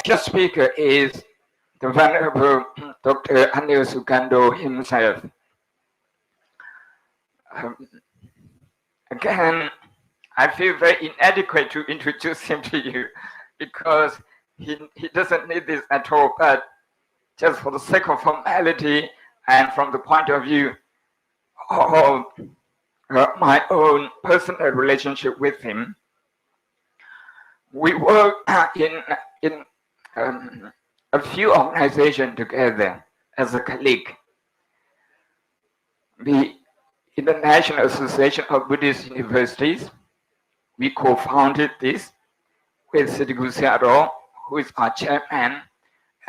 guest speaker is the Venerable Dr. Anil Sakya himself. Again, I feel very inadequate to introduce him to you because he doesn't need this at all, but just for the sake of formality and from the point of view of my own personal relationship with him, we work in a few organizations together as a colleague. The International Association of Buddhist Universities, we co-founded this with Sadhguru Sayadaw, who is our chairman,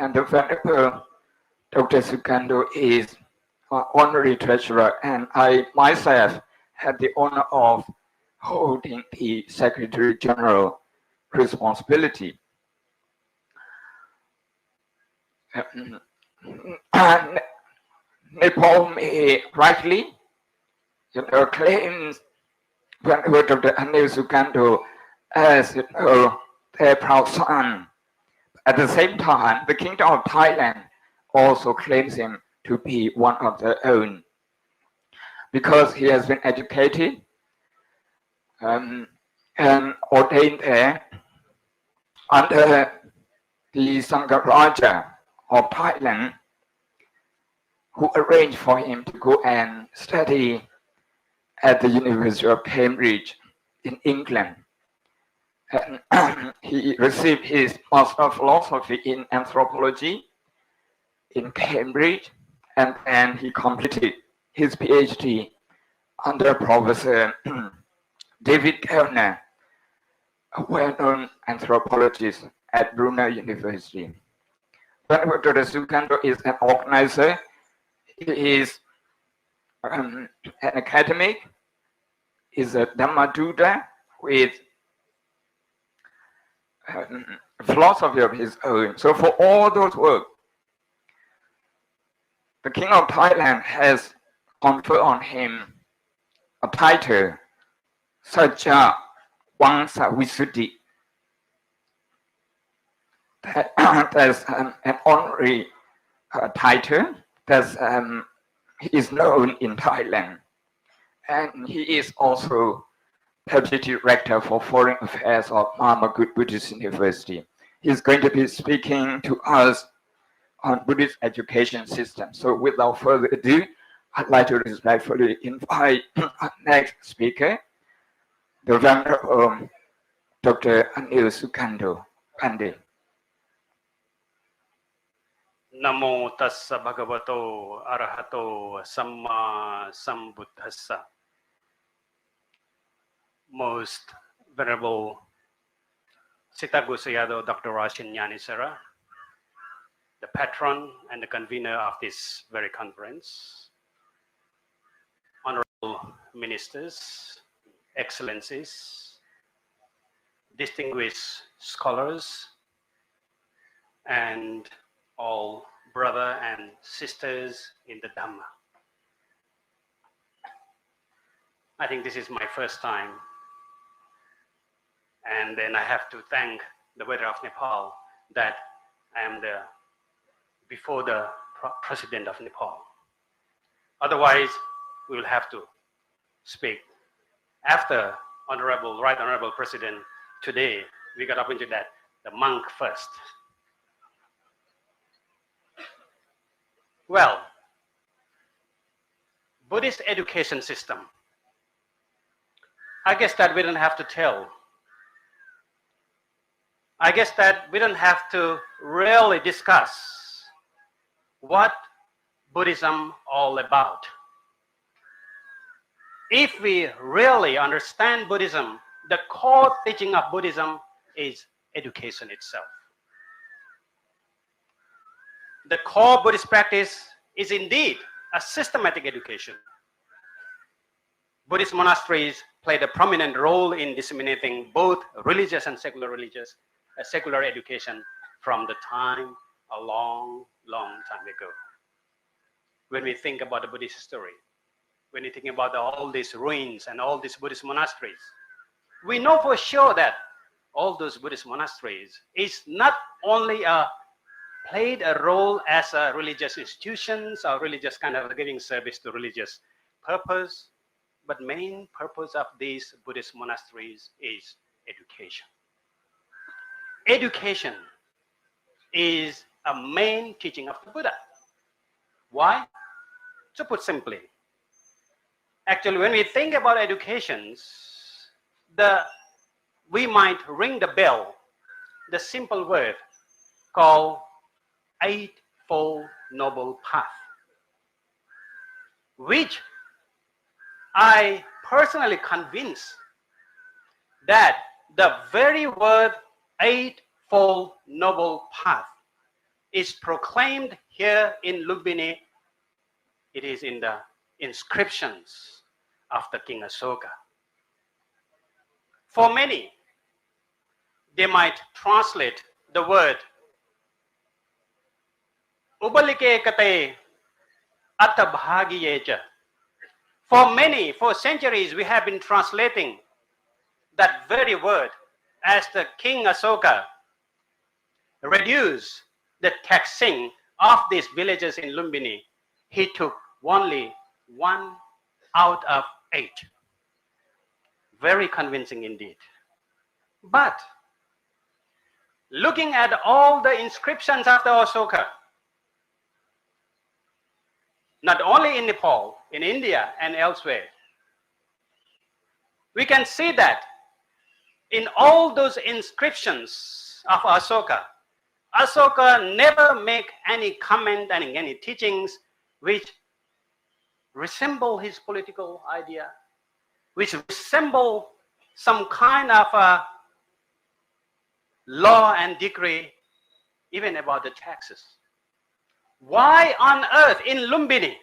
and the Venerable Dr. Sakya is our honorary treasurer, and I myself had the honor of holding the Secretary General responsibility. And Nepal may rightly claims Venerable Dr. Anil Sakya as their proud son. At the same time, the Kingdom of Thailand also claims him to be one of their own because he has been educated and ordained there under the Sangha Raja of Thailand, who arranged for him to go and study at the University of Cambridge in England. And he received his Master of Philosophy in Anthropology in Cambridge, and then he completed his PhD under Professor David Kellner, a well-known anthropologist at Brunel University. Venerable Dr. Sakya is an organizer. He is an academic, is a Dhamma tutor with philosophy of his own. So for all those work, the King of Thailand has conferred on him a title, Sajja Wangsa Visuddhi. That's an honorary title that is known in Thailand. And he is also Deputy Rector for Foreign Affairs of Mamagut Buddhist University. He's going to be speaking to us on Buddhist education system. So without further ado, I'd like to respectfully invite our next speaker, the Venerable Dr. Anil Sakya Pandey. Namo tassa bhagavato arahato samma sambuddhassa. Most Venerable Sadhguru Sayadaw Dr. Rashin Yanisara, the patron and the convener of this very conference, honorable ministers, excellencies, distinguished scholars, and all brother and sisters in the Dhamma. I think this is my first time, and then I have to thank the weather of Nepal that I am before the president of Nepal. Otherwise, we will have to speak after Right Honorable President. Today, we got up into that, the monk first. Well, Buddhist education system. I guess that we don't have to tell. I guess that we don't have to really discuss what Buddhism all about. If we really understand Buddhism, the core teaching of Buddhism is education itself. The core Buddhist practice is indeed a systematic education. Buddhist monasteries played a prominent role in disseminating both religious and secular education from the time a long, long time ago. When we think about the Buddhist history, when we think about all these ruins and all these Buddhist monasteries, we know for sure that all those Buddhist monasteries is not only played a role as a religious institutions or religious kind of giving service to religious purpose, but main purpose of these Buddhist monasteries is education. Education is a main teaching of the Buddha. Why? To put simply, actually when we think about educations, we might ring the bell, the simple word called Eightfold Noble Path, which I personally convinced that the very word Eightfold Noble Path is proclaimed here in Lumbini. It is in the inscriptions of the King Asoka. For many, they might translate the word Ubalike kate attabhagiyecha. For many, for centuries, we have been translating that very word as the King Asoka reduced the taxing of these villages in Lumbini. He took only 1 out of 8. Very convincing indeed. But looking at all the inscriptions of the Asoka, not only in Nepal, in India and elsewhere, we can see that in all those inscriptions of Asoka, Asoka never make any comment and any teachings which resemble his political idea, which resemble some kind of a law and decree, even about the taxes. Why on earth in Lumbini?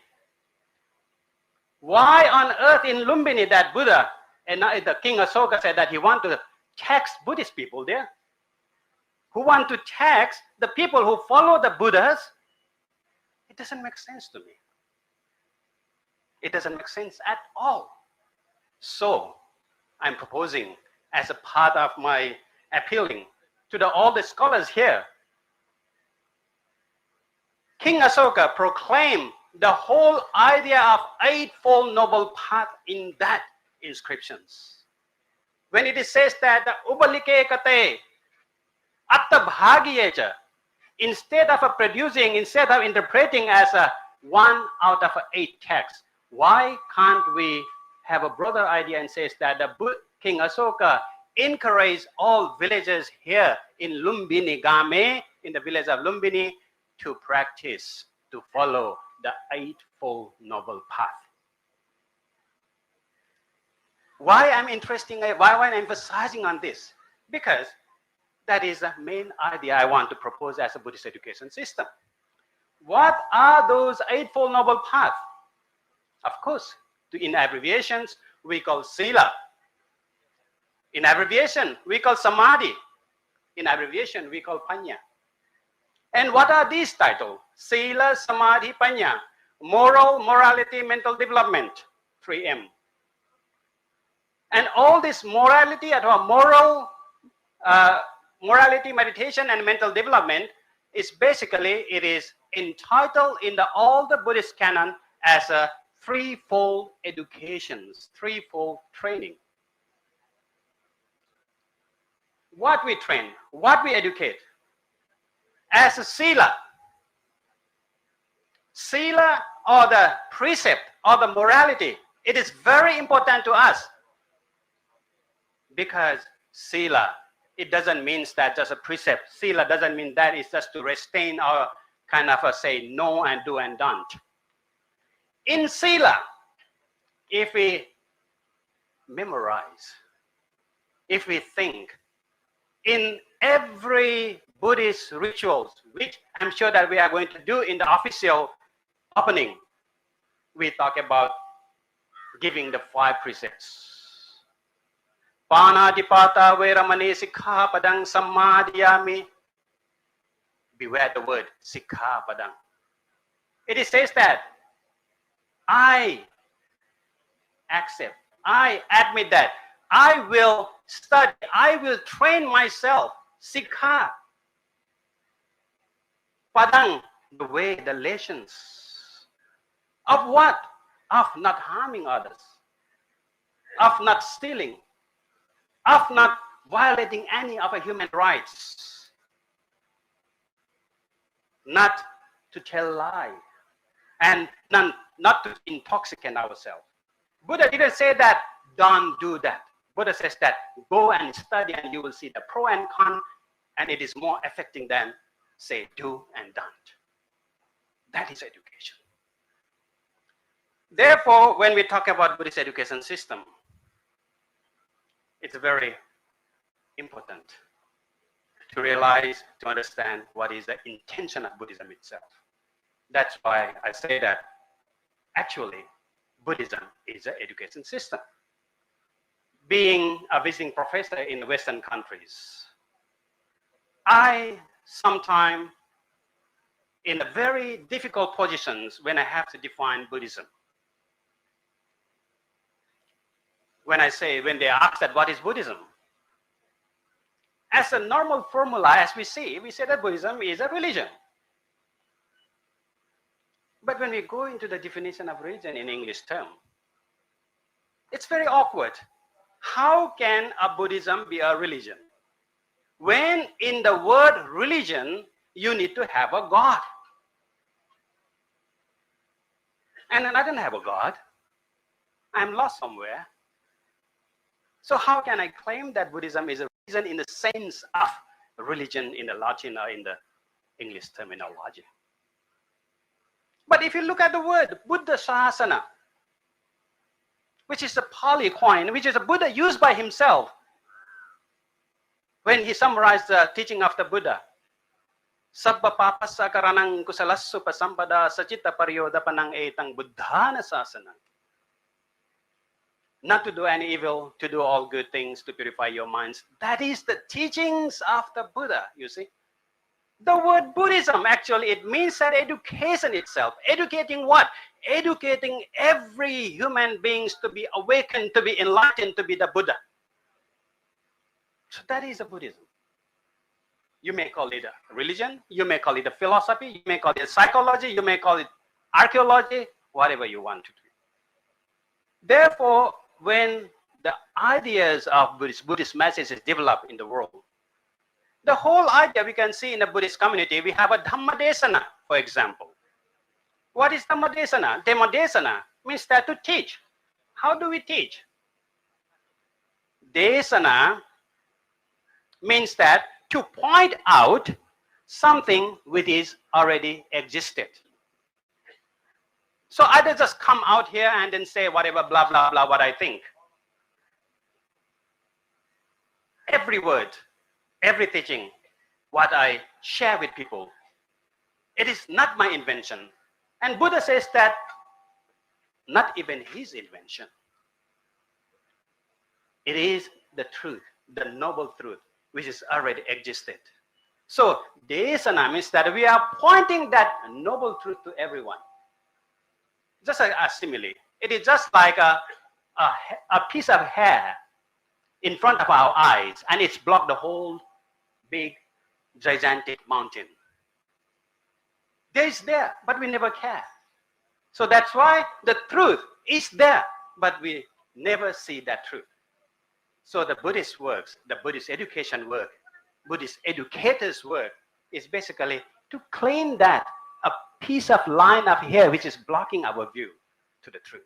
Why on earth in Lumbini that Buddha and the King Asoka said that he want to tax Buddhist people there? Who want to tax the people who follow the Buddhas? It doesn't make sense to me. It doesn't make sense at all. So I'm proposing, as a part of my appealing to all the scholars here, King Asoka proclaimed the whole idea of Eightfold Noble Path in that inscriptions. When it says that Ubalike kate attabhagiyecha, instead of interpreting as a 1 out of 8 text, why can't we have a broader idea and says that the King Asoka encouraged all villagers here in Lumbini Game, in the village of Lumbini, to practice, to follow the Eightfold Noble Path. Why I'm emphasizing on this? Because that is the main idea I want to propose as a Buddhist education system. What are those Eightfold Noble Paths? Of course, in abbreviations, we call Sila. In abbreviation, we call Samadhi. In abbreviation, we call Panya. And what are these titles? Sila, Samadhi, Panya. Moral, morality, mental development, 3M. And all this morality, morality, meditation, and mental development is basically, it is entitled in all the Buddhist canon as a threefold educations, threefold training. What we train, what we educate. As a Sila, or the precept or the morality, it is very important to us, because Sila, it doesn't mean that just a precept. Sila doesn't mean that it's just to restrain or kind of say no and do and don't. In Sila, if we memorize, if we think, in every Buddhist rituals, which I'm sure that we are going to do in the official opening, we talk about giving the 5 precepts. Panadipata veramani sikkhapadang sammadhiyami. Beware the word sikkhapadang. It says that I accept, I admit that I will study, I will train myself, sikha, padang, the way, the lessons. Of what? Of not harming others, of not stealing, of not violating any of our human rights, not to tell lie, and not to intoxicate ourselves. Buddha didn't say that, don't do that. Buddha says that, go and study and you will see the pro and con, and it is more affecting than, say, do and don't. That is education. Therefore, when we talk about Buddhist education system, it's very important to realize, to understand what is the intention of Buddhism itself. That's why I say that actually Buddhism is an education system. Being a visiting professor in Western countries, I sometimes in a very difficult positions when I have to define Buddhism. When they ask that what is Buddhism? As a normal formula, as we say that Buddhism is a religion. But when we go into the definition of religion in English term, it's very awkward. How can a Buddhism be a religion? When in the word religion, you need to have a God. And I don't have a God. I'm lost somewhere. So how can I claim that Buddhism is a religion in the sense of religion in the Latin or in the English terminology? But if you look at the word Buddha Sasana, which is a Pali coin, which is a Buddha used by himself when he summarized the teaching of the Buddha, Sabba papasa karanang kusalassu pasampada sachita paryodapanang etang buddhana sasana. Not to do any evil, to do all good things, to purify your minds. That is the teachings of the Buddha, you see. The word Buddhism, actually, it means that education itself. Educating what? Educating every human beings to be awakened, to be enlightened, to be the Buddha. So that is a Buddhism. You may call it a religion, you may call it a philosophy, you may call it psychology, you may call it archaeology, whatever you want to do. Therefore, when the ideas of Buddhist message is developed in the world, the whole idea we can see in the Buddhist community, we have a Dhamma Desana, for example. What is Dhamma Desana? Dhamma Desana means that to teach. How do we teach? Desana means that to point out something which is already existed. So I don't just come out here and then say whatever, blah, blah, blah, what I think. Every word, every teaching, what I share with people, it is not my invention. And Buddha says that not even his invention. It is the truth, the noble truth, which is already existed. So Desana means that we are pointing that noble truth to everyone. Just a simile. It is just like a piece of hair in front of our eyes, and it's blocked the whole big, gigantic mountain. It's there, but we never care. So that's why the truth is there, but we never see that truth. So the Buddhist works, the Buddhist education work, Buddhist educators' work is basically to claim that a piece of line of hair which is blocking our view to the truth.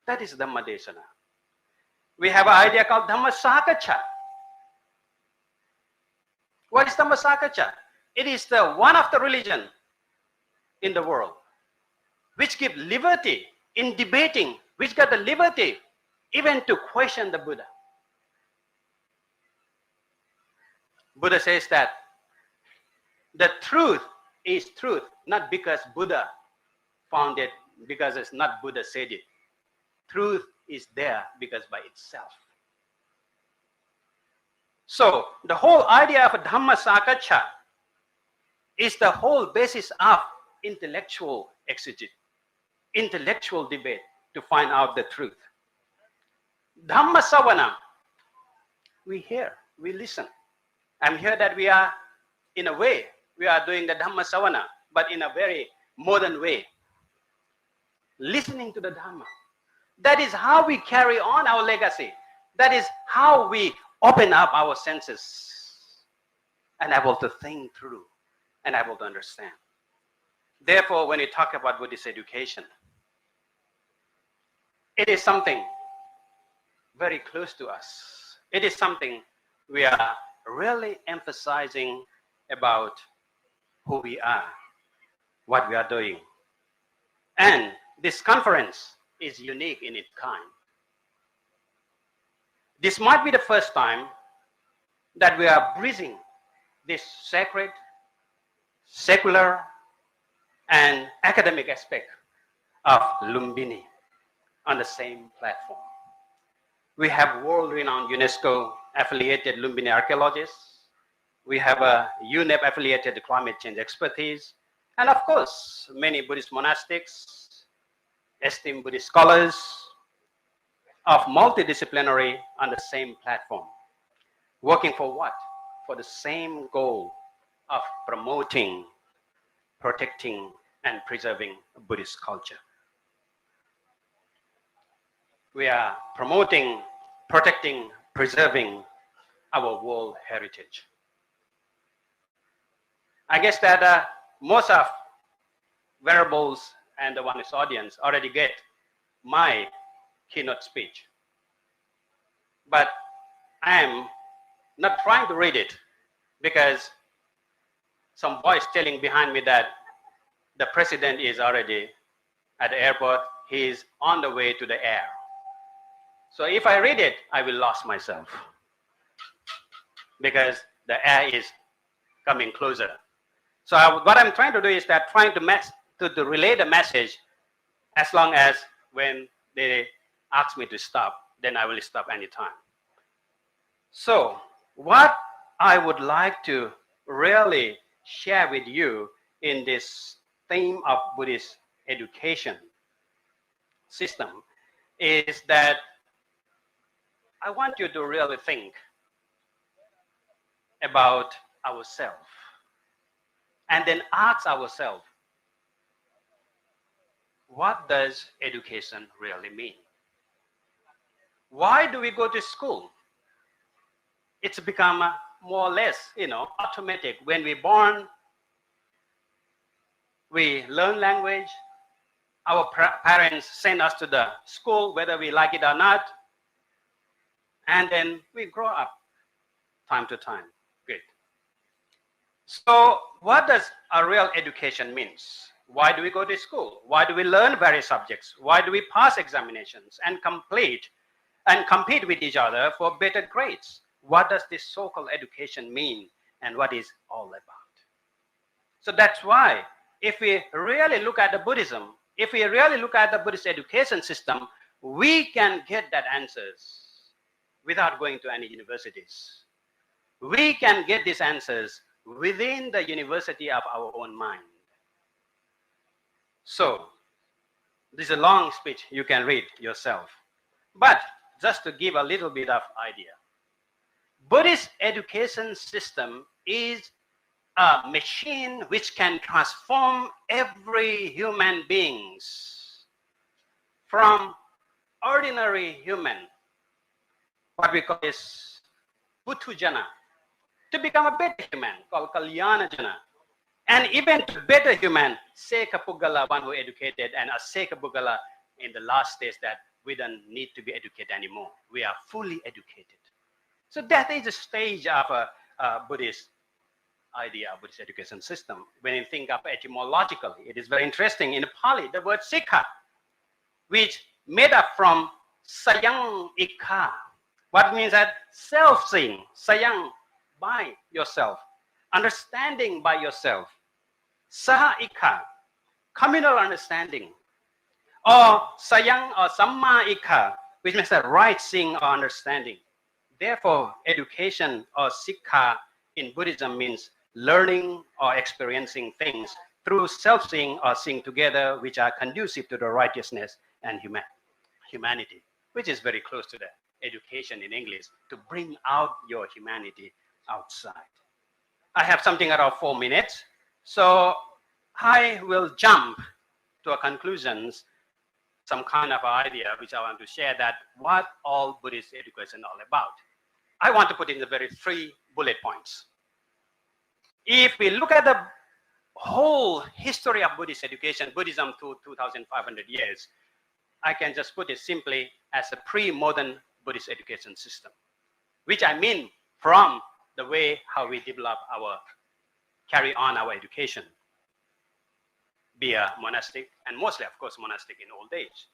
That is Dhamma Desana. We have an idea called Dhamma Sakacha. What is Dhamma Sakacha? It is the one of the religion in the world which give liberty in debating, which got the liberty even to question the Buddha. Buddha says that the truth is truth, not because Buddha found it, because it's not Buddha said it. Truth is there because by itself. So the whole idea of Dhamma Sakacha is the whole basis of intellectual exegete, intellectual debate to find out the truth. Dhamma Savana. We hear, we listen. I'm here that we are, in a way, we are doing the Dhamma Savana, but in a very modern way. Listening to the Dhamma. That is how we carry on our legacy. That is how we open up our senses and able to think through and able to understand. Therefore, when we talk about Buddhist education, it is something very close to us. It is something we are really emphasizing about who we are, what we are doing. And this conference is unique in its kind. This might be the first time that we are bridging this sacred, secular, and academic aspect of Lumbini on the same platform. We have world-renowned UNESCO-affiliated Lumbini archaeologists. We have a UNEP-affiliated climate change expertise. And of course, many Buddhist monastics, esteemed Buddhist scholars of multidisciplinary on the same platform. Working for what? For the same goal of promoting, protecting, and preserving Buddhist culture. We are promoting, protecting, preserving our world heritage. I guess that most of wearables and the one is audience already get my keynote speech. But I am not trying to read it because some voice telling behind me that the president is already at the airport. He is on the way to the air. So if I read it, I will lose myself because the air is coming closer. So what I'm trying to do is that trying to relay the message as long as when they ask me to stop, then I will stop anytime. So what I would like to really share with you in this theme of Buddhist education system is that I want you to really think about ourselves and then ask ourselves, what does education really mean? Why do we go to school? It's become more or less, automatic. When we're born, we learn language. Our parents send us to the school, whether we like it or not. And then we grow up time to time. Good. So what does a real education means? Why do we go to school? Why do we learn various subjects? Why do we pass examinations and compete with each other for better grades? What does this so-called education mean and what is all about? So that's why if we really look at the Buddhism, if we really look at the Buddhist education system, we can get that answers without going to any universities. We can get these answers within the university of our own mind. So this is a long speech, you can read yourself. But just to give a little bit of idea, Buddhist education system is a machine which can transform every human beings from ordinary human, what we call is Puthujana, to become a better human called Kalyana Jana. And even to better human, Seka Pugala, one who educated, and a Seka Pugala in the last stage that we don't need to be educated anymore. We are fully educated. So that is a stage of a Buddhist idea, Buddhist education system. When you think of etymologically, it is very interesting. In Pali, the word Sikha, which made up from Sayang Ikha, what means that self-seeing, Sayang, by yourself, understanding by yourself, Saha Ikha, communal understanding, or Sayang or Samma Ikha, which means that right seeing or understanding. Therefore, education or Sikha in Buddhism means learning or experiencing things through self-seeing or seeing together, which are conducive to the righteousness and humanity, which is very close to that. education in English to bring out your humanity outside. I have something around 4 minutes, so I will jump to a conclusions, some kind of idea which I want to share, that what all Buddhist education is all about. I want to put in the very 3 bullet points. If we look at the whole history of Buddhist education, Buddhism to 2,500 years, I can just put it simply as a pre-modern Buddhist education system, which I mean from the way how we develop carry on our education, be a monastic, and mostly, of course, monastic in old age.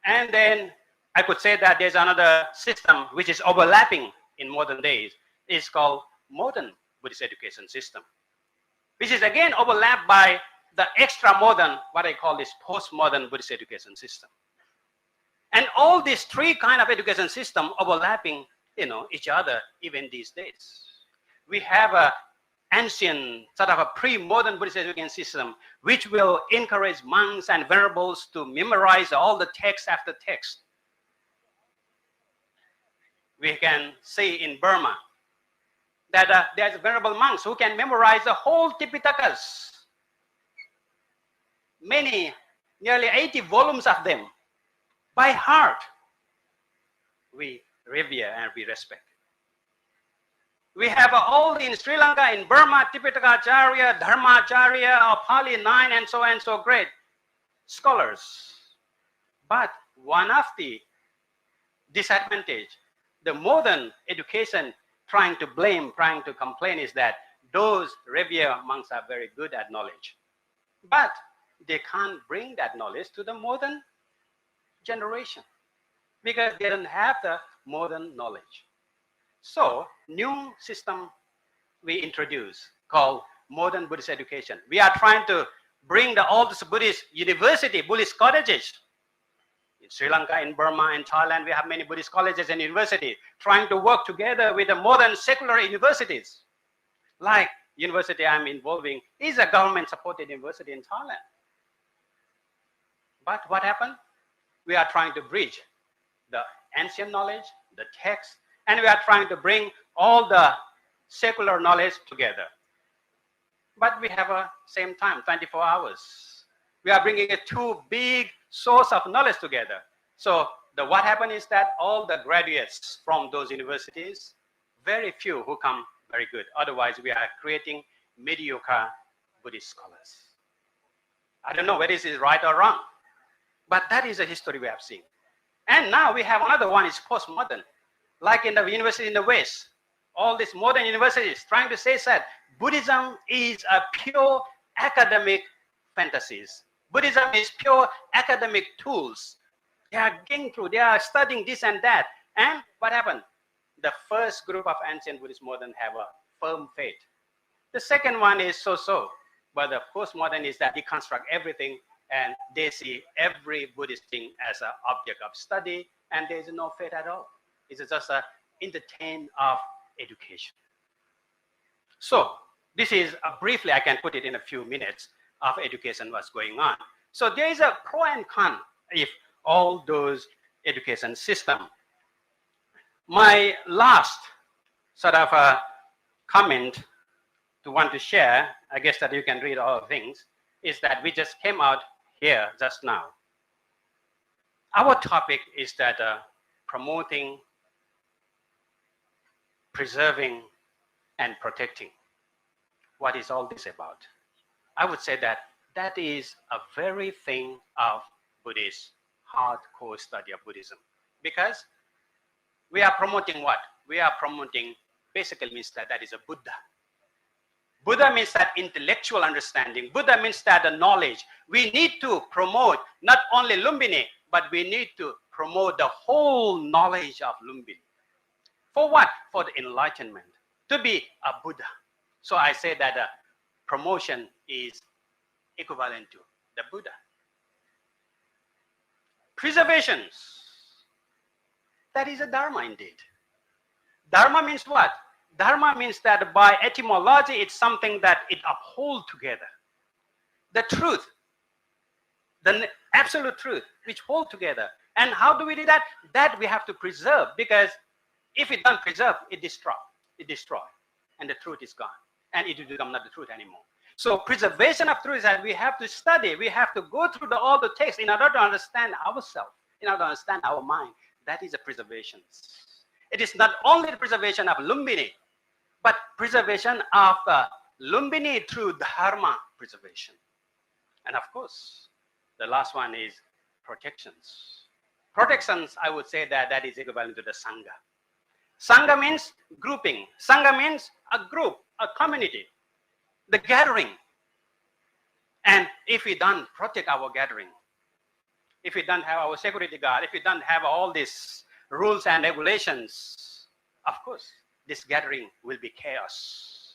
And then I could say that there's another system which is overlapping in modern days. It's called modern Buddhist education system, which is again overlapped by the extra modern, what I call this postmodern Buddhist education system. And all these 3 kind of education system overlapping, each other even these days. We have a ancient sort of a pre-modern Buddhist education system which will encourage monks and venerables to memorize all the text after text. We can see in Burma that there's venerable monks who can memorize the whole Tipitakas, nearly 80 volumes of them by heart. We revere and we respect. We have all in Sri Lanka, in Burma, Tipitaka-acharya, Dharma-acharya, Pali 9, and so great scholars. But one of the disadvantage, the modern education trying to blame, trying to complain, is that those revered monks are very good at knowledge. But they can't bring that knowledge to the modern generation because they don't have the modern knowledge. So, new system we introduce called modern Buddhist education. We are trying to bring the oldest Buddhist university, Buddhist colleges. In Sri Lanka, in Burma, in Thailand, we have many Buddhist colleges and universities trying to work together with the modern secular universities. Like university I'm involving is a government-supported university in Thailand. But what happened? We are trying to bridge the ancient knowledge, the text, and we are trying to bring all the secular knowledge together. But we have a same time, 24 hours. We are bringing 2 big source of knowledge together. So what happened is that all the graduates from those universities, very few who come very good. Otherwise, we are creating mediocre Buddhist scholars. I don't know whether this is right or wrong, but that is a history we have seen. And now we have another one, is postmodern. Like in the university in the West, all these modern universities trying to say that Buddhism is a pure academic fantasies. Buddhism is pure academic tools. They are going through, they are studying this and that. And what happened? The first group of ancient Buddhist modern have a firm faith. The second one is so-so. But the postmodern is that they construct everything and they see every Buddhist thing as an object of study, and there is no faith at all. It's just an entertainment of education. So this is briefly, I can put it in a few minutes, of education what's going on. So there is a pro and con if all those education system. My last sort of a comment to want to share, I guess that you can read all things, is that we just came out here just now. Our topic is that promoting, preserving, and protecting. What is all this about? I would say that that is a very thing of Buddhist, hardcore study of Buddhism. Because we are promoting what? We are promoting, basically means that is a Buddha. Buddha means that intellectual understanding. Buddha means that the knowledge. We need to promote not only Lumbini, but we need to promote the whole knowledge of Lumbini. For what? For the enlightenment. To be a Buddha. So I say that promotion is equivalent to the Buddha. Preservations. That is a Dharma indeed. Dharma means what? Dharma means that by etymology, it's something that it upholds together. The truth, the absolute truth, which hold together. And how do we do that? That we have to preserve, because if we don't preserve, it destroys. And the truth is gone. And it will become not the truth anymore. So preservation of truth is that we have to study, we have to go through all the texts in order to understand ourselves, in order to understand our mind. That is a preservation. It is not only the preservation of Lumbini, but preservation of Lumbini through Dharma preservation. And of course, the last one is protections. Protections, I would say that is equivalent to the Sangha. Sangha means grouping. Sangha means a group, a community, the gathering. And if we don't protect our gathering, if we don't have our security guard, if we don't have all these rules and regulations, of course, this gathering will be chaos.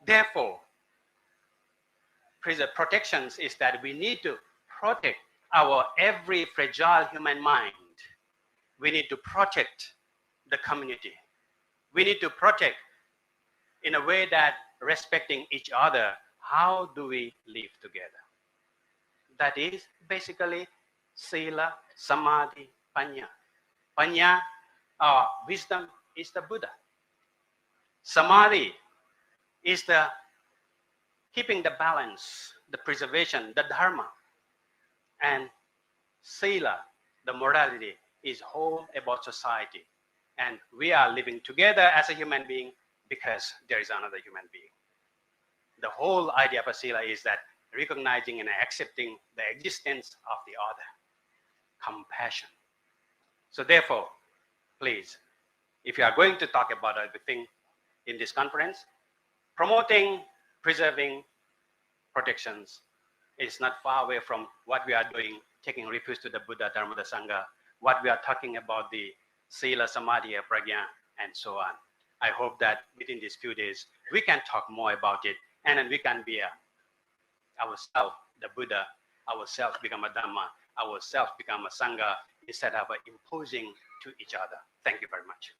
Therefore, protections is that we need to protect our every fragile human mind. We need to protect the community. We need to protect in a way that respecting each other. How do we live together? That is basically Sila, Samadhi, Panya. Panya, wisdom, is the Buddha. Samadhi is the keeping the balance, the preservation, the Dharma. And Sila, the morality, is whole about society. And we are living together as a human being because there is another human being. The whole idea of a Sila is that recognizing and accepting the existence of the other. Compassion. So therefore, please, if you are going to talk about everything in this conference, promoting, preserving, protections is not far away from what we are doing, taking refuge to the Buddha, Dharma, the Sangha, what we are talking about the Sila, Samadhi, Prajna, and so on. I hope that within these few days, we can talk more about it, and then we can be ourselves, the Buddha, ourselves become a Dhamma, ourselves become a Sangha, instead of imposing to each other. Thank you very much.